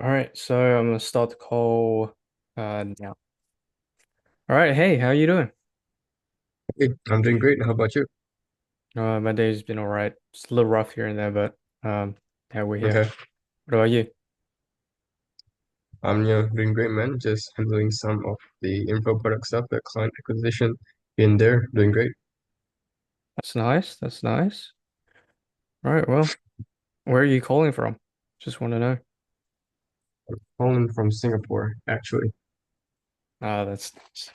All right, so I'm gonna start the call now. All right, hey, how you doing? Hey, I'm doing great. How about you? My day's been all right. It's a little rough here and there, but yeah, we're here. Okay. What about you? I'm doing great, man. Just handling some of the info product stuff, the client acquisition in there. Doing great. That's nice. That's nice. All right, well, where are you calling from? Just want to know. Calling from Singapore, actually. Ah, that's nice.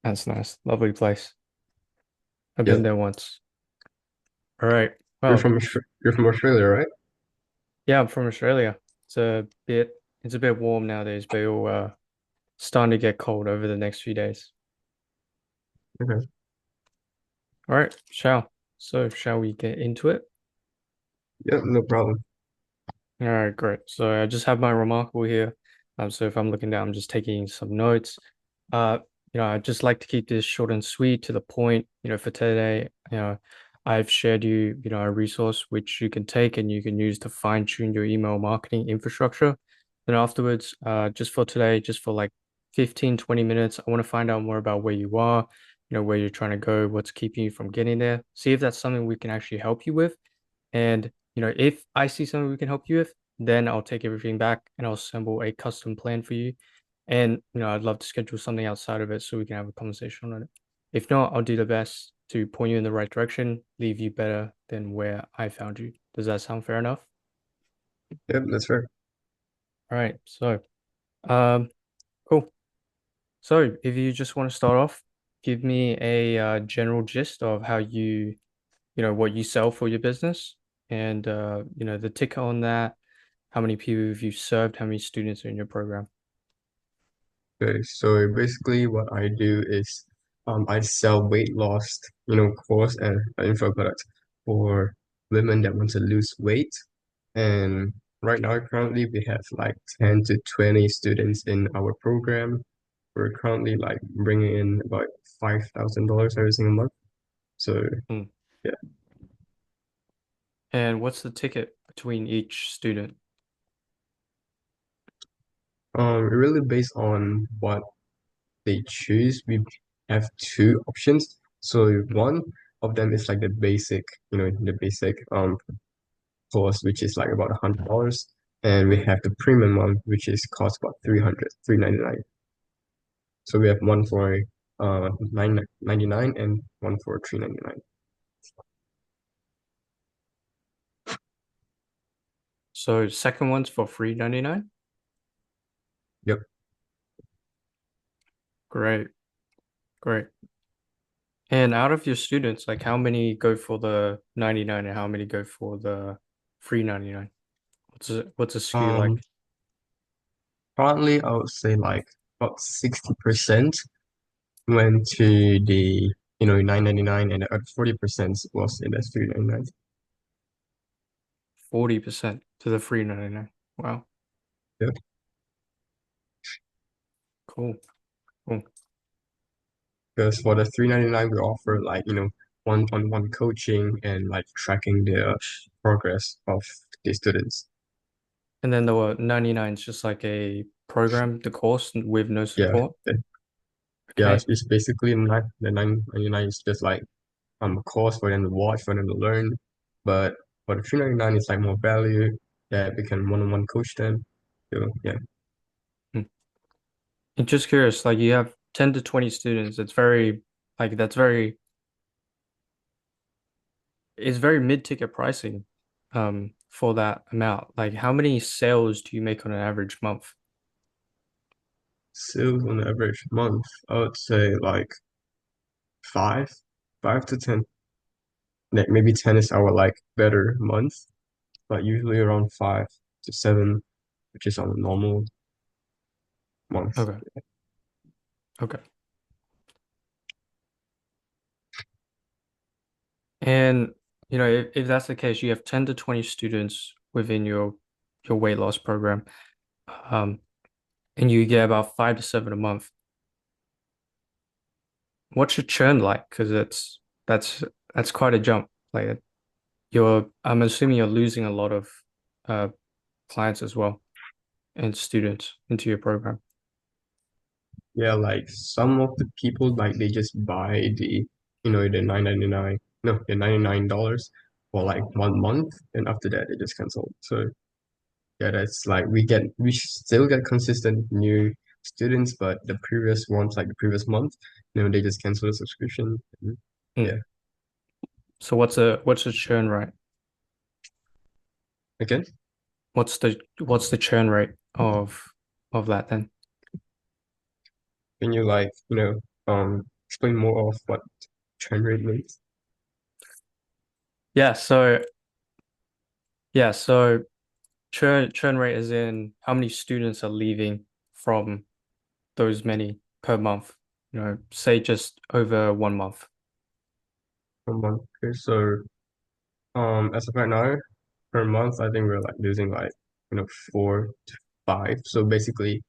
That's nice. Lovely place. I've been Yep. there once. All right. You're Well, from you're from Australia, right? yeah, I'm from Australia. It's a bit it's a bit warm nowadays, but it'll starting to get cold over the next few days. Okay. All right, shall we get into it? Yep, no problem. All right, great. So I just have my remarkable here. So if I'm looking down, I'm just taking some notes. Uh, I just like to keep this short and sweet to the point. For today, I've shared a resource which you can take and you can use to fine tune your email marketing infrastructure. Then afterwards, just for today, just for like 15, 20 minutes, I want to find out more about where you are, where you're trying to go, what's keeping you from getting there. See if that's something we can actually help you with. And if I see something we can help you with, then I'll take everything back and I'll assemble a custom plan for you. And I'd love to schedule something outside of it so we can have a conversation on it. If not, I'll do the best to point you in the right direction, leave you better than where I found you. Does that sound fair enough? Yep, that's fair. All right. So, um, cool. So if you just want to start off, give me a general gist of how what you sell for your business and the ticker on that. How many people have you served? How many students are in your program? Okay, so basically what I do is I sell weight loss, course and info products for women that want to lose weight. And right now, currently, we have like 10 to 20 students in our program. We're currently like bringing in about $5,000 every single month. So Hmm. yeah, And what's the ticket between each student? really based on what they choose, we have two options. So one of them is like the basic course, which is like about $100, and we have the premium one, which is cost about 399. So we have one for 999 and one for 399. So second one's for free 99. Yep. Great, great. And out of your students, like how many go for the 99 and how many go for the free 99? What's a skew Um, like? Currently, I would say like about 60% went to the 999, and the other 40% was in the 399. 40% to the free 99. Wow, Yep. cool, cool. Because for the 399, we offer like one-on-one coaching and like tracking the progress of the students. And then the 99 is just like a program, the course with no Yeah. support. Yeah, Okay. it's basically not the 999 is just like a course for them to watch, for them to learn. But for the 399, it's like more value that we can one-on-one coach them. So yeah. Hmm. And just curious, like you have 10 to 20 students. That's very, it's very mid-ticket pricing for that amount. Like how many sales do you make on an average month? Sales on the average month, I would say like five, 5 to 10. Like maybe 10 is our like better month, but usually around 5 to 7, which is on a normal month. Okay. Okay. And if that's the case, you have 10 to 20 students within your weight loss program. Um, and you get about 5 to 7 a month. What's your churn like? Because that's quite a jump. Like I'm assuming you're losing a lot of uh clients as well. and students into your program? Yeah, like some of the people like they just buy the 9.99 no the $99 for like 1 month, and after that they just cancel. So yeah, that's like we still get consistent new students, but the previous ones, like the previous month, they just cancel the subscription. Mm. Yeah. So what's the churn rate? Again, What's the churn rate of that then? can you like, explain more of what churn rate means? Yeah, so churn rate is in how many students are leaving from those many per month. Say just over 1 month. Per month. Okay, so as of right now, per month, I think we're like losing like, 4 to 5. So basically,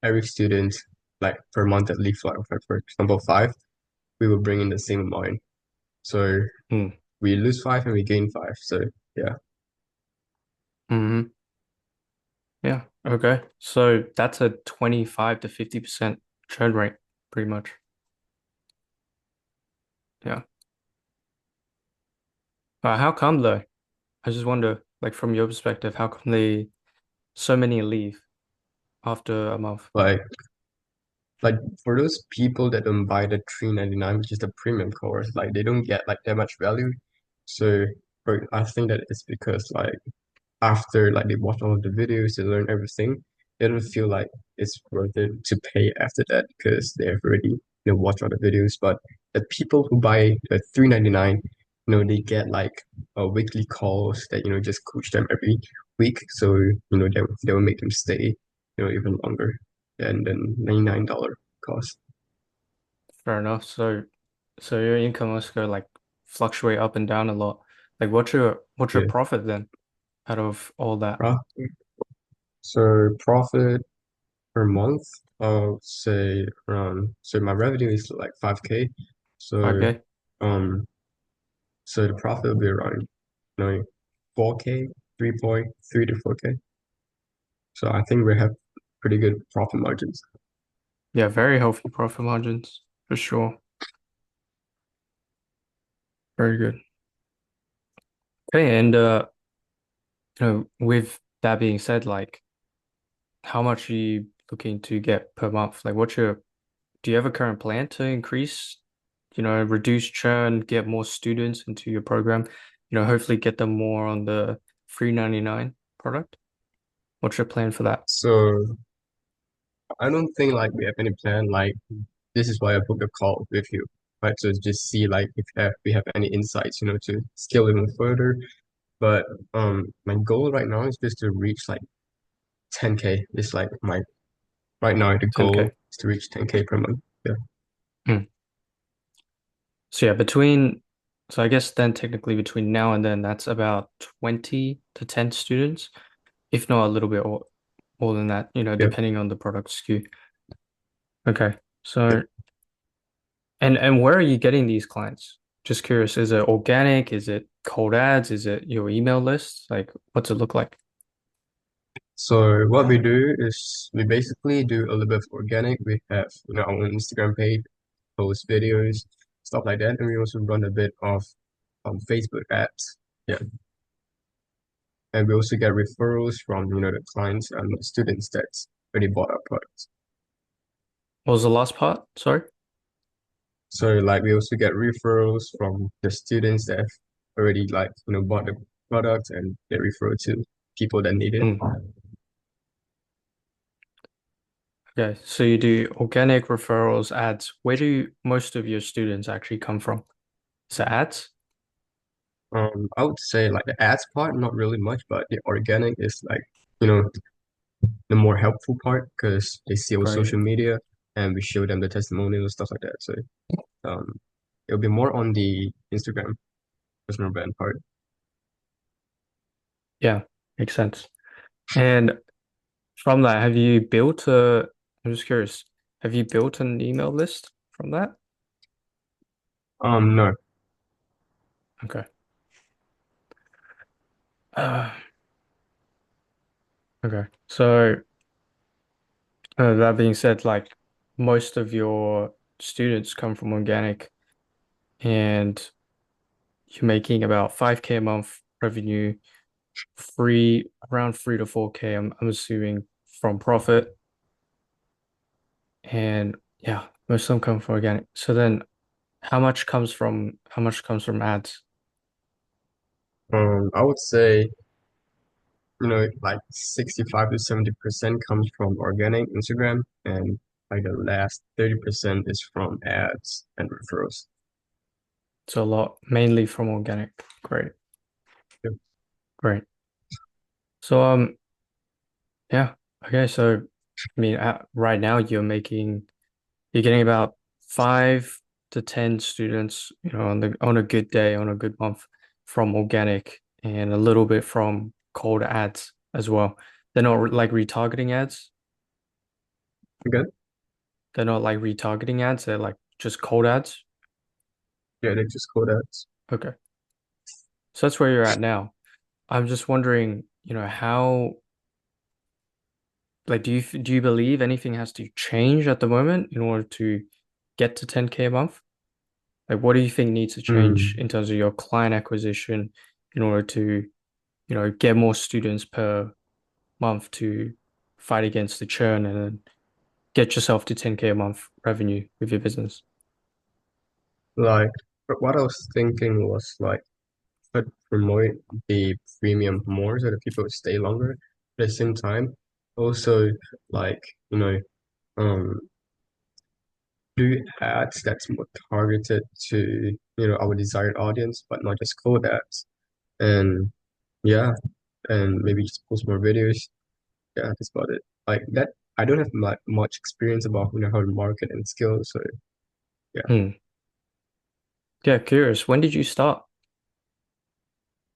every student, like per month that leaves, like for example, 5, we will bring in the same amount. So Mm. we lose 5 and we gain 5. So yeah. Hmm. Yeah. Okay. So that's a 25 to 50% churn rate, pretty much. Yeah. How come though? I just wonder, like from your perspective, how come so many leave after a month? Like like for those people that don't buy the 3.99, which is the premium course, like they don't get like that much value. So I think that it's because like after like they watch all of the videos, they learn everything, they don't feel like it's worth it to pay after that because they have already watched all the videos. But the people who buy the 3.99, they get like a weekly calls that just coach them every week. So they will make them stay even longer than the $99 cost. Fair enough. So your income must go like fluctuate up and down a lot. Like what's your Yeah. profit then out of all that? Pro- So profit per month, I'll say around, so my revenue is like 5K. So, Okay. um, so the profit will be around, 4K, 3.3 to 4K. So I think we have pretty good profit margins. Yeah, very healthy profit margins for sure. Very good. Okay, and with that being said, like how much are you looking to get per month? Like do you have a current plan to increase, reduce churn, get more students into your program, hopefully get them more on the 399 product? What's your plan for that? So I don't think like we have any plan. Like this is why I booked a call with you, right? So just see like if we have any insights, to scale even further. But my goal right now is just to reach like 10K. It's like my right now the goal 10K. is to reach 10K per month. Yeah. Hmm. So yeah, so I guess then technically between now and then, that's about 20 to 10 students, if not a little bit more than that, Yeah. depending on the product SKU. Okay. Yeah. So, and where are you getting these clients? Just curious, is it organic? Is it cold ads? Is it your email list? Like, what's it look like? So what we do is we basically do a little bit of organic. We have, our own Instagram page, post videos, stuff like that, and we also run a bit of Facebook ads. Yeah. And we also get referrals from, the clients and the students that already bought our products. What was the last part? Sorry. So like we also get referrals from the students that have already like, bought the product, and they refer to people that need it. Mm. Okay. So you do organic referrals, ads. Where do most of your students actually come from? Is it ads? I would say like the ads part, not really much, but the organic is like, you know, the more helpful part because they see our Great. social media and we show them the testimonials and stuff like that. So um, it'll be more on the Instagram personal brand part. Yeah, makes sense. And from that, I'm just curious, have you built an email list from that? No. Okay. Uh, okay. So. That being said, like most of your students come from organic and you're making about 5K a month revenue, around 3 to 4K, I'm assuming from profit. And yeah, most of them come from organic. So then how much comes from ads? I would say, like 65 to 70% comes from organic Instagram, and like the last 30% is from ads and referrals. So a lot, mainly from organic. Great, Yep. great. So yeah, okay. So I mean, right now you're getting about 5 to 10 students, on a good day, on a good month, from organic, and a little bit from cold ads as well. They're not like retargeting ads. Okay. They're not like retargeting ads. They're like just cold ads. Yeah, they just code ads. Okay. So that's where you're at now. I'm just wondering, how, like, do you believe anything has to change at the moment in order to get to 10K a month? Like, what do you think needs to change Hmm. in terms of your client acquisition in order to, get more students per month to fight against the churn and then get yourself to 10K a month revenue with your business? Like, but what I was thinking was like, but promote the premium more so that people stay longer. At the same time, also like, um, do ads that's more targeted to, our desired audience, but not just cold ads. And yeah, and maybe just post more videos. Yeah, that's about it. Like that, I don't have much experience about, how to market and skills. So yeah, Hmm. Yeah, curious. When did you start?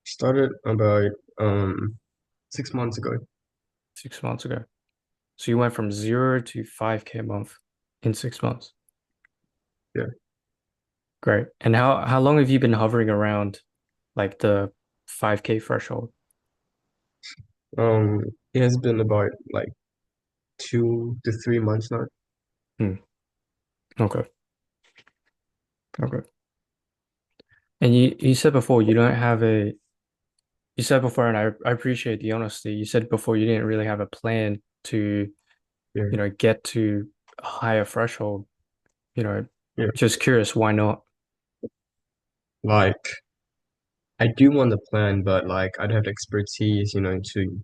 started about 6 months ago. 6 months ago. So you went from 0 to 5K a month in 6 months. Yeah. Great. And how long have you been hovering around like the 5K threshold? It has been about like 2 to 3 months now. Hmm. Okay. Okay. And you said before you said before, and I appreciate the honesty. You said before you didn't really have a plan to, Yeah. get to a higher threshold. You know, Yeah. just curious, why not? Like I do want to plan, but like I don't have the expertise, to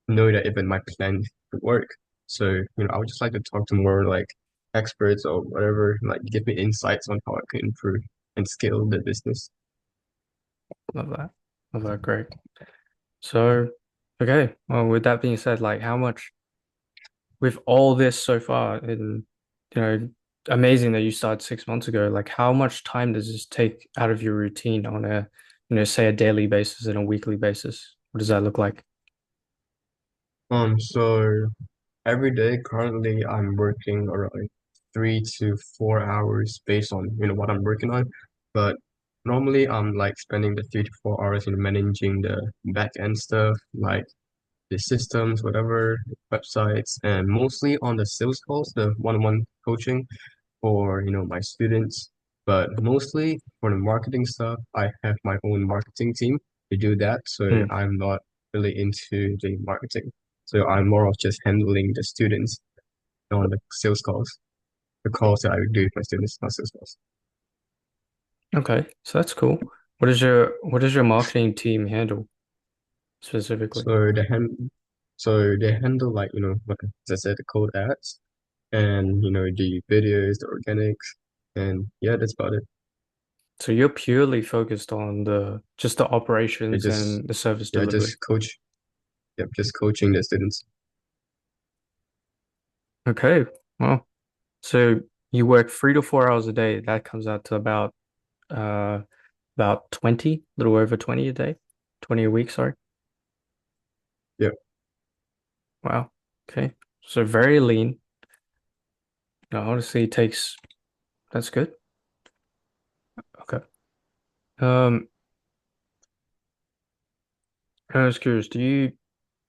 know that even my plan could work. So, I would just like to talk to more like experts or whatever, like give me insights on how I could improve and scale the business. Love that. Love that. Great. So, okay. Well, with that being said, like how much with all this so far, and you know, amazing that you started 6 months ago. Like, how much time does this take out of your routine on a, say a daily basis and a weekly basis? What does that look like? So every day currently I'm working around 3 to 4 hours based on, what I'm working on. But normally I'm like spending the 3 to 4 hours in managing the back end stuff, like the systems, whatever, websites, and mostly on the sales calls, the one-on-one coaching for, my students. But mostly for the marketing stuff, I have my own marketing team to do that. So Hmm. I'm not really into the marketing. So I'm more of just handling the students on the sales calls, the calls that I do with my students, not sales calls. Okay, so that's cool. What does your marketing team handle specifically? So they handle like, like as I said, the cold ads and the videos, the organics, and yeah, that's about it. So you're purely focused on the just the They operations just and the service yeah, delivery. just coach. Yep, just coaching the students. Okay, well, so you work 3 to 4 hours a day. That comes out to uh about 20, a little over 20 a day, 20 a week, sorry. Yep. Wow. Okay. So very lean. Honestly, it takes that's good. Okay. Um, I was curious, do you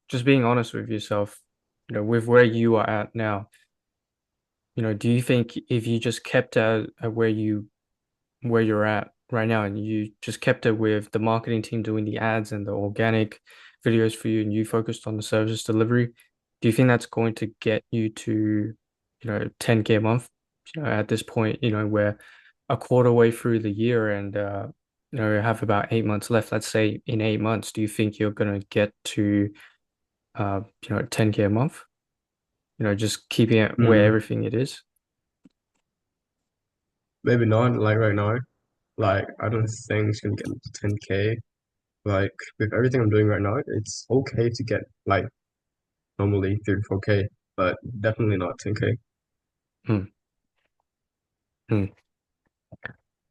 just being honest with yourself, with where you are at now? do you think if you just kept at where you're at right now and you just kept it with the marketing team doing the ads and the organic videos for you and you focused on the service delivery, do you think that's going to get you to, 10K a month? At this point, we're a quarter way through the year and we have about 8 months left. Let's say in 8 months, do you think you're gonna get to 10K a month? Just keeping it where Hmm, everything it is. maybe not like right now. Like I don't think it's gonna get to 10K. Like with everything I'm doing right now, it's okay to get like normally 3 4K, but definitely not 10K. Hmm. Hmm.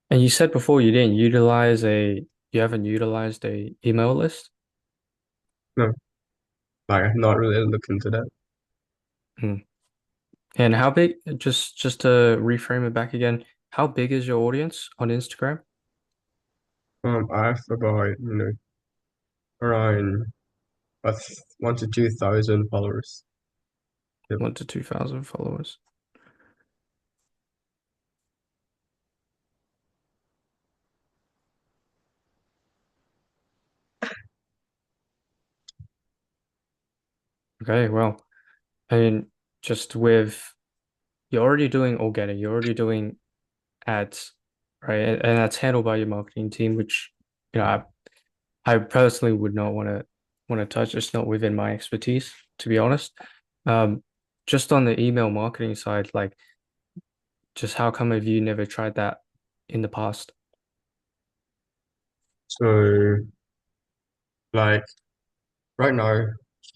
And you said before you haven't utilized a email list? No, like I've not really looked into that. Hmm. And how big, just to reframe it back again, how big is your audience on Instagram? I've about, around 1 to 2 thousand followers. Yep. 1 to 2 thousand followers. Okay, well, I mean, just with you're already doing organic, you're already doing ads, right? And that's handled by your marketing team, which, you know, I personally would not want to touch. It's not within my expertise, to be honest. Um, just on the email marketing side, like, just how come have you never tried that in the past? So like right now,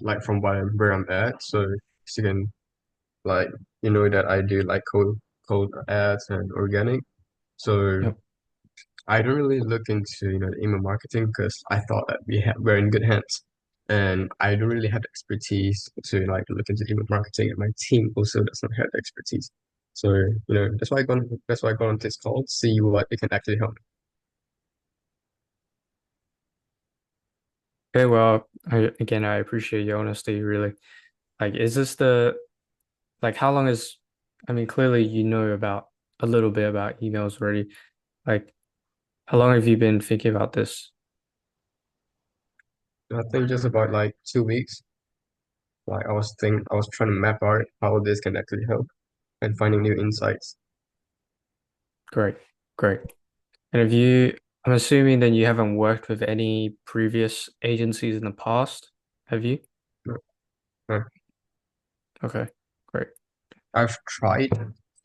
like from where I'm at, so you can like that I do like cold ads and organic. So Yep. I don't really look into the email marketing because I thought that we're in good hands, and I don't really have the expertise to like look into email marketing, and my team also does not have the expertise. So that's why I got on this call to see what it can actually help. Okay, well, again, I appreciate your honesty, really. Like, is this like, how long is, I mean, clearly you know about a little bit about emails already. Like, how long have you been thinking about this? I think just about like 2 weeks. Like I was trying to map out how this can actually help and finding new insights. Great, great. And I'm assuming then you haven't worked with any previous agencies in the past, have you? Uh, Okay, great. I've tried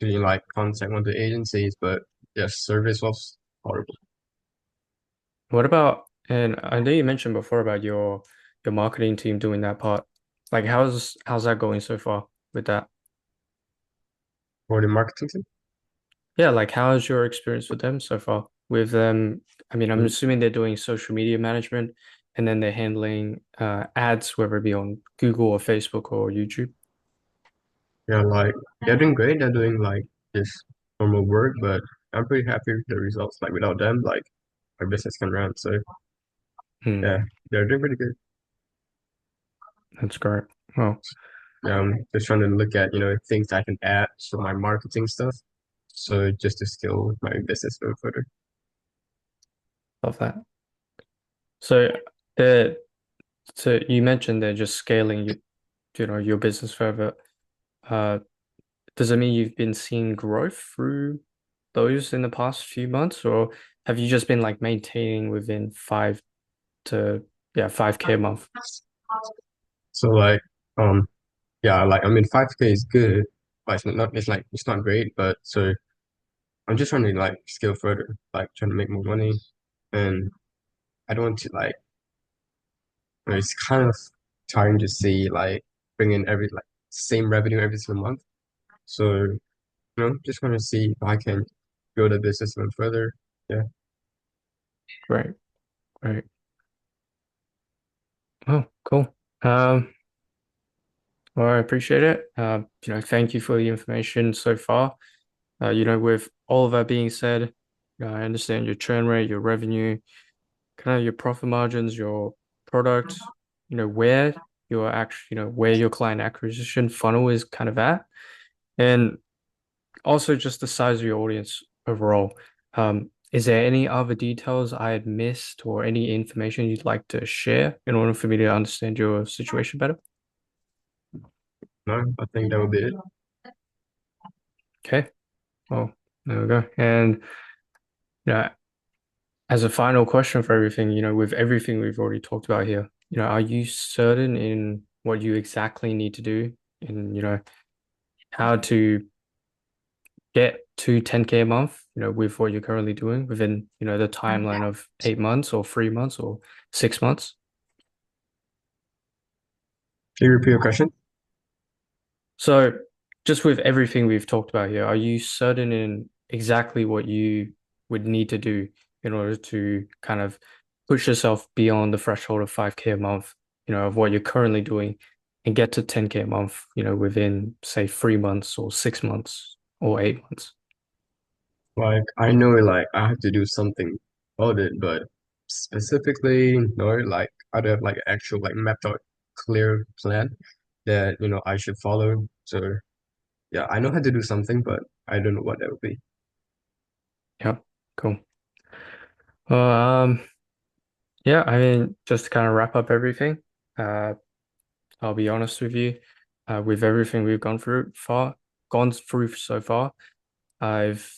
to like contact one of the agencies, but their service was horrible. What about, and I know you mentioned before about your marketing team doing that part. Like, how's that going so far with that? For the marketing team. Yeah, like how's your experience with them so far? With them, I mean, I'm assuming they're doing social media management and then they're handling ads, whether it be on Google or Facebook or YouTube. Yeah, like they're doing great. They're doing like this normal work, but I'm pretty happy with the results. Like without them, like our business can run. So Hmm, yeah, they're doing pretty good. that's great. Well, Just trying to look at things I can add to my marketing stuff. So just to scale my business a little further. love that. So, uh, so you mentioned they're just scaling your business further. Uh, does it mean you've been seeing growth through those in the past few months, or have you just been like maintaining within to yeah 5K a month? So like yeah, like I mean 5K is good, but it's not great. But so I'm just trying to like scale further, like trying to make more money, and I don't want to like it's kind of tiring to see like bring in every like same revenue every single month. So just want to see if I can grow the business even further. Yeah, Great, great. Oh, cool. Well, I appreciate it. Thank you for the information so far. With all of that being said, I understand your churn rate, your revenue, kind of your profit margins, your product, where where your client acquisition funnel is kind of at. And also just the size of your audience overall. Is there any other details I had missed or any information you'd like to share in order for me to understand your situation better? No, I think that would be it. Okay. Well, there we go. And yeah, as a final question for everything, with everything we've already talked about here, are you certain in what you exactly need to do and, how to get to 10K a month, with what you're currently doing within, the timeline of 8 months or 3 months or 6 months? Can you repeat your question? So just with everything we've talked about here, are you certain in exactly what you would need to do in order to kind of push yourself beyond the threshold of 5K a month, of what you're currently doing and get to 10K a month, within say 3 months or 6 months or 8 months? Like I know like I have to do something about it, but specifically no, like I don't have like an actual like mapped out clear plan that I should follow. So yeah, I know how to do something, but I don't know what that would be. Yeah, cool. Well, yeah, I mean, just to kind of wrap up everything, uh, I'll be honest with everything we've gone through so far, I've,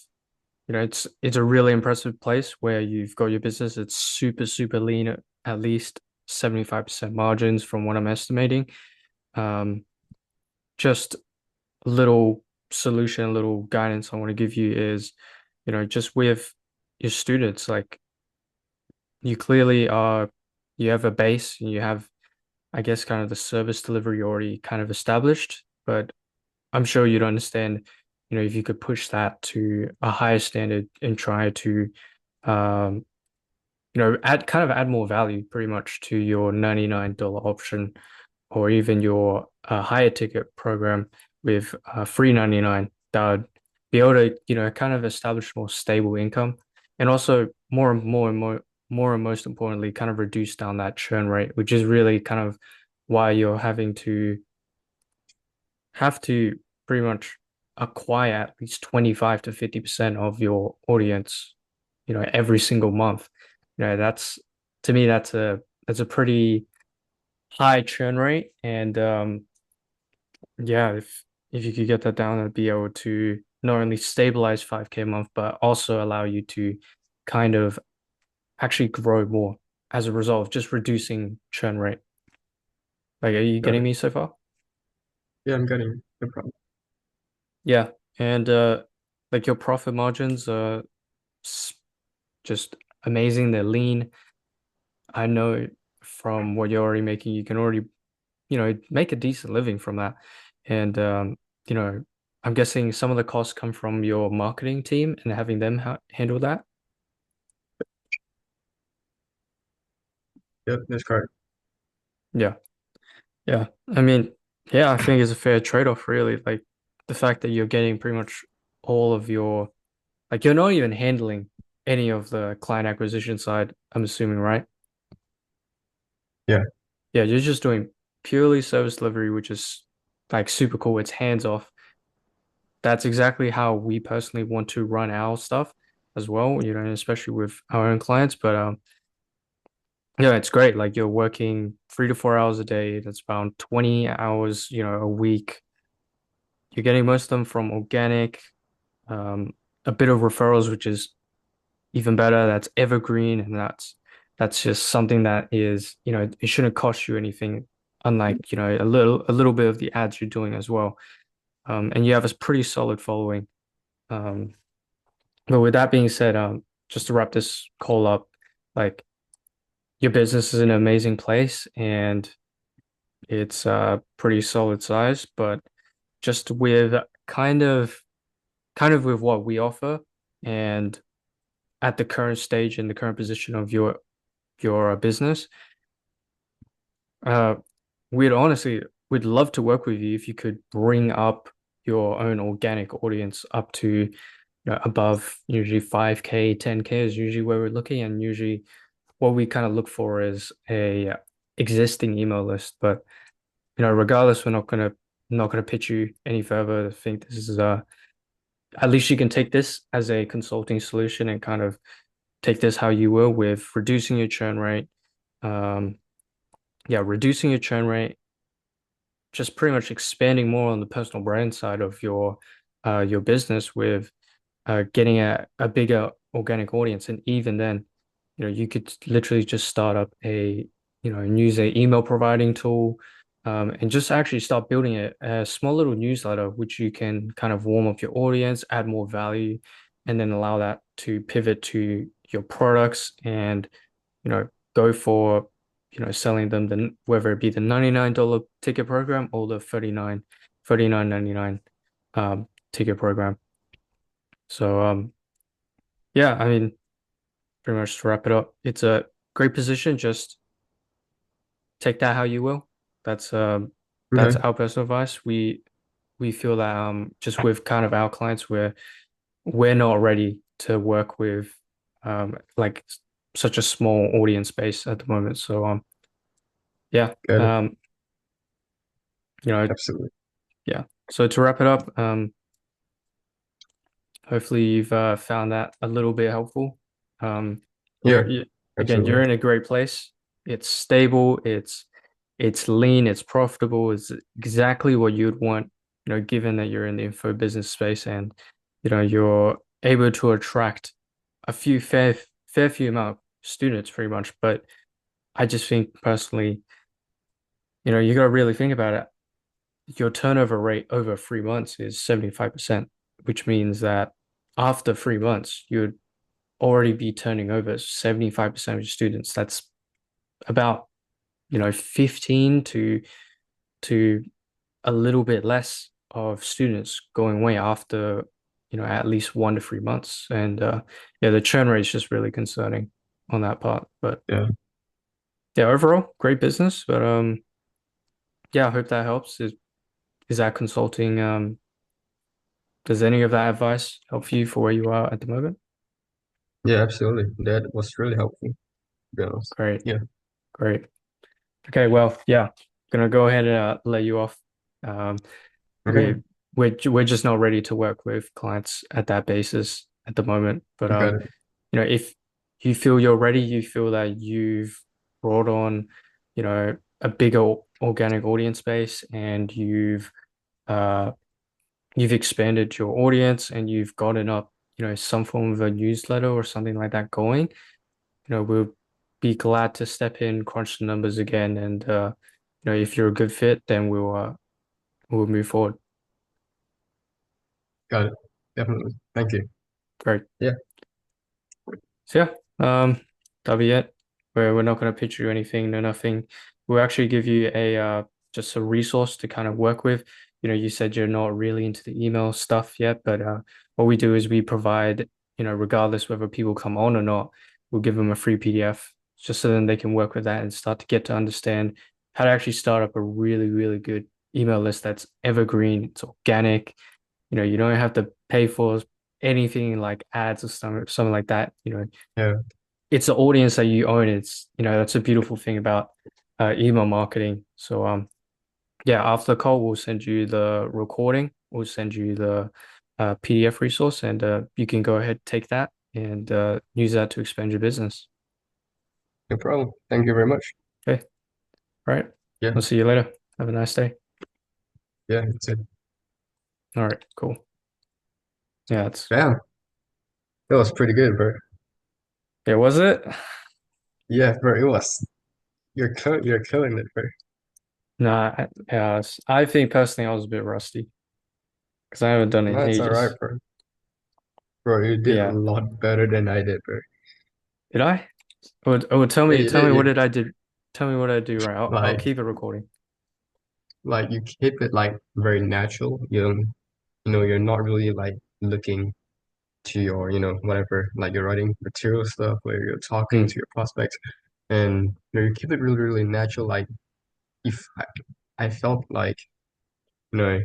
it's a really impressive place where you've got your business. It's super, super lean at least 75% margins from what I'm estimating. Um, just a little solution, a little guidance I want to give you is, just with your students, like you clearly you have a base and you have, I guess, kind of the service delivery already kind of established, but I'm sure you'd understand, if you could push that to a higher standard and try to, um, add more value pretty much to your $99 option or even your higher ticket program with 399 that would be able to, kind of establish more stable income and also more and most importantly, kind of reduce down that churn rate, which is really kind of why you're have to pretty much acquire at least 25 to 50% of your audience, every single month. That's to me, that's a pretty high churn rate. And yeah, if you could get that down, I'd be able to not only stabilize 5K a month, but also allow you to kind of actually grow more as a result of just reducing churn rate. Like, are you Got getting it. me so far? Yeah, I'm getting it. No problem. Yeah. And like your profit margins are just amazing. They're lean. I know from what you're already making, you can already, make a decent living from that. And you know, I'm guessing some of the costs come from your marketing team and having them ha handle that. Yep, that's correct. Yeah. Yeah. I mean, yeah, I think it's a fair trade-off, really. Like the fact that you're getting pretty much all of your, like you're not even handling any of the client acquisition side, I'm assuming, right? Yeah, Yeah, you're just doing purely service delivery, which is like super cool. It's hands off. That's exactly how we personally want to run our stuff as well, especially with our own clients. But yeah, it's great. Like you're working 3 to 4 hours a day. That's about 20 hours, a week. You're getting most of them from organic, um, a bit of referrals, which is even better. That's evergreen, and that's just something that is, it shouldn't cost you anything, unlike, a little bit of the ads you're doing as well. And you have a pretty solid following. Um, but with that being said, just to wrap this call up, like your business is in an amazing place and it's pretty solid size, but just with kind of with what we offer and at the current stage and the current position of your business, uh, we'd love to work with you if you could bring up your own organic audience up to above usually 5K, 10K is usually where we're looking, and usually what we kind of look for is a existing email list. But regardless, we're not gonna pitch you any further. I think this is at least you can take this as a consulting solution and kind of take this how you will with reducing your churn rate. Um, yeah, reducing your churn rate, just pretty much expanding more on the personal brand side of your business with getting a bigger organic audience. And even then, you could literally just start up and use a email providing tool, and just actually start building a small little newsletter, which you can kind of warm up your audience, add more value, and then allow that to pivot to your products and, go for, selling them whether it be the $99 ticket program or the 39.99 ticket program. So, yeah, I mean, pretty much to wrap it up, it's a great position. Just take that how you will. That's Okay. our personal advice. We feel that just with kind of our clients, we're not ready to work with like such a small audience base at the moment. So yeah, Got it. you know, Absolutely. yeah. So to wrap it up, hopefully you've found that a little bit helpful. Um, Yeah, again, you're absolutely. in a great place. It's stable, it's lean, it's profitable, it's exactly what you'd want, given that you're in the info business space and you're able to attract a fair few amount of students pretty much. But I just think personally, you got to really think about it. Your turnover rate over 3 months is 75%, which means that after 3 months, you'd already be turning over 75% of your students. That's about, 15 to a little bit less of students going away after, at least 1 to 3 months. And yeah, the churn rate is just really concerning on that part. But Yeah. yeah, overall, great business. But yeah, I hope that helps. Is that consulting? Does any of that advice help you for where you are at the moment? Yeah, absolutely. That was really helpful, to be honest. Great, Yeah. great. Okay, well, yeah, gonna go ahead and let you off. Um, Okay. we we're just not ready to work with clients at that basis at the moment. But Got it. if you feel you're ready, you feel that you've brought on, a bigger organic audience base, and you've expanded your audience, and you've gotten up, some form of a newsletter or something like that going, we'll be glad to step in, crunch the numbers again, and if you're a good fit, then we'll move forward. Got it. Definitely. Thank you. Great. Yeah. So yeah, that'll be it. We're not going to pitch you anything, no nothing. We'll actually give you a just a resource to kind of work with. You said you're not really into the email stuff yet, but what we do is we provide, regardless whether people come on or not, we'll give them a free PDF just so then they can work with that and start to get to understand how to actually start up a really, really good email list that's evergreen, it's organic. You don't have to pay for anything like ads or something like that. Yeah. It's the audience that you own. It's, that's a beautiful thing about email marketing. So yeah, after the call, we'll send you the recording. We'll send you the PDF resource, and you can go ahead, take that, and use that to expand your business. No problem. Thank you very much. Okay, all right. Yeah. I'll see you later. Have a nice day. Yeah. That's it. All right, cool. Yeah, it's Damn. That was pretty good, bro. yeah, was it? Yeah, bro. It was. You're killing it, bro. Nah, yeah, I think personally I was a bit rusty because I haven't done it No, in it's all right, ages. bro. Bro, you But did a yeah, lot better than I did, bro. did I? Tell Yeah, me, you tell did. me what You did I do? Tell me what I do right. I'll like keep it recording. like you keep it like very natural. You're not really like looking to your, whatever, like your writing material stuff where you're talking Hmm. to your prospects, and you keep it really, really natural. Like if I felt like, you know,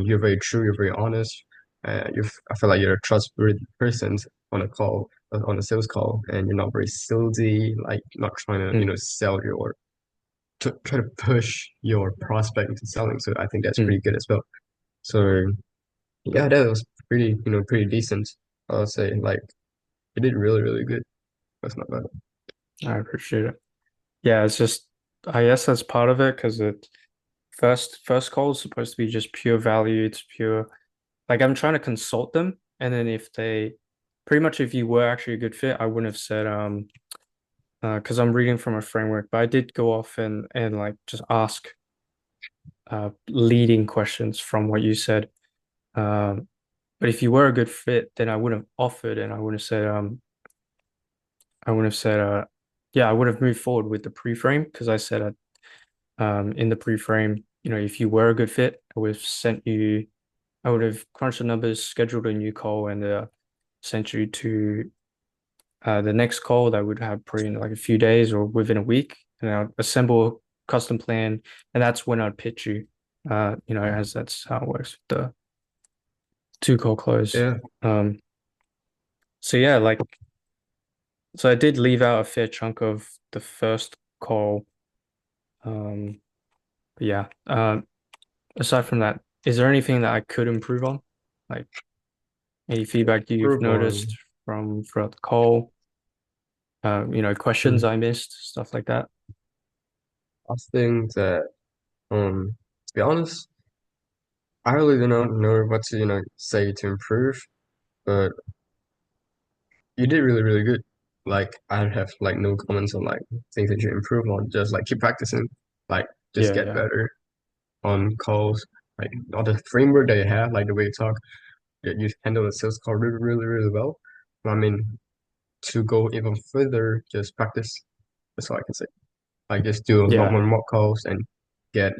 you're very true, you're very honest. I feel like you're a trustworthy person on a call, on a sales call, and you're not very salesy, like not trying to, Hmm. sell your to try to push your prospect into selling. So I think that's Hmm. pretty good as well. So Yeah, that was pretty, pretty decent. I'll say like you did really, really good. That's not bad. I appreciate it. Yeah, it's just I guess that's part of it because it first call is supposed to be just pure value. It's pure like I'm trying to consult them, and then if they pretty much if you were actually a good fit, I wouldn't have said because I'm reading from a framework, but I did go off and like just ask leading questions from what you said. Um, but if you were a good fit, then I would have offered, and I would have said yeah, I would have moved forward with the pre-frame because I said in the pre-frame, if you were a good fit, I would have crunched the numbers, scheduled a new call, and sent you to the next call that would have probably in like a few days or within a week, and I'd assemble a custom plan, and that's when I'd pitch you. As that's how it works with the two call close. Yeah, Um, so yeah, like so I did leave out a fair chunk of the first call. Um, but yeah. Aside from that, is there anything that I could improve on? Like any feedback you've prove noticed on. from throughout the call? Questions Hmm. I missed, stuff like that. I think that to be honest, I really don't know what to, say to improve, but you did really, really good. Like I have like no comments on like things that you improve on. Just like keep practicing. Like just Yeah, get yeah, better on calls. Like all the framework that you have, like the way you talk, that you handle the sales call really, really, really well. I mean, to go even further, just practice. That's all I can say. Like just do a lot yeah. more mock calls and get,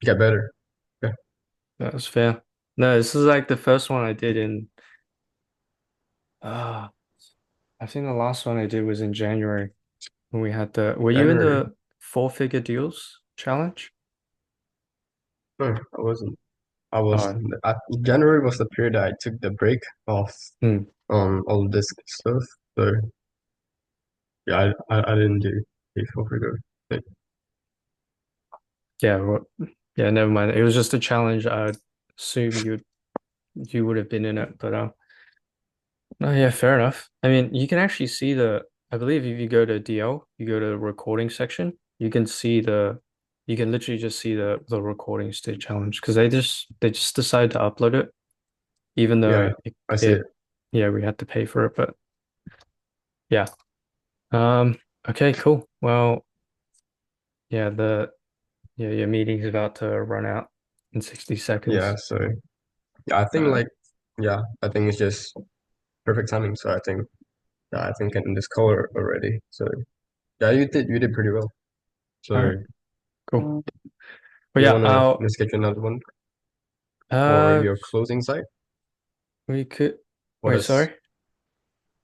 get better. Yeah. That was fair. No, this is like the first one I did in uh I think the last one I did was in January when we had the were you in January. the four-figure deals challenge? No, I wasn't. I was Oh, January was the period that I took the break off hmm. all this stuff. So yeah, I didn't do the full figure thing. Yeah, well, yeah, never mind. It was just a challenge. I assume you would have been in it, but no, yeah, fair enough. I mean, you can actually see I believe if you go to DL, you go to the recording section, you can literally just see the recording state challenge because they just decided to upload it, even though Yeah, I see it. yeah, we had to pay for it, but yeah. Um, okay, cool. Well, yeah, your meeting's about to run out in 60 Yeah, seconds. so yeah, I think Uh, like yeah, I think it's just perfect timing. So I think yeah, I think in this color already. So yeah, you did pretty well. all So right, cool. But you yeah, wanna schedule another one for uh, your closing site? we could, What wait, is sorry?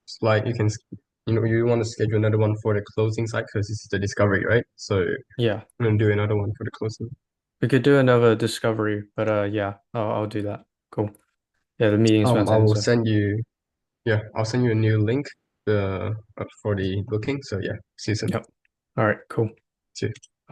it's like you want to schedule another one for the closing site because this is the discovery, right? So Yeah. I'm gonna do another one for the closing. We could do another discovery, but yeah, I'll do that. Cool. Yeah, the meeting's about I to end, will so send you yeah, I'll send you a new link for the booking. So yeah, see you soon. yep. All right, cool. See you.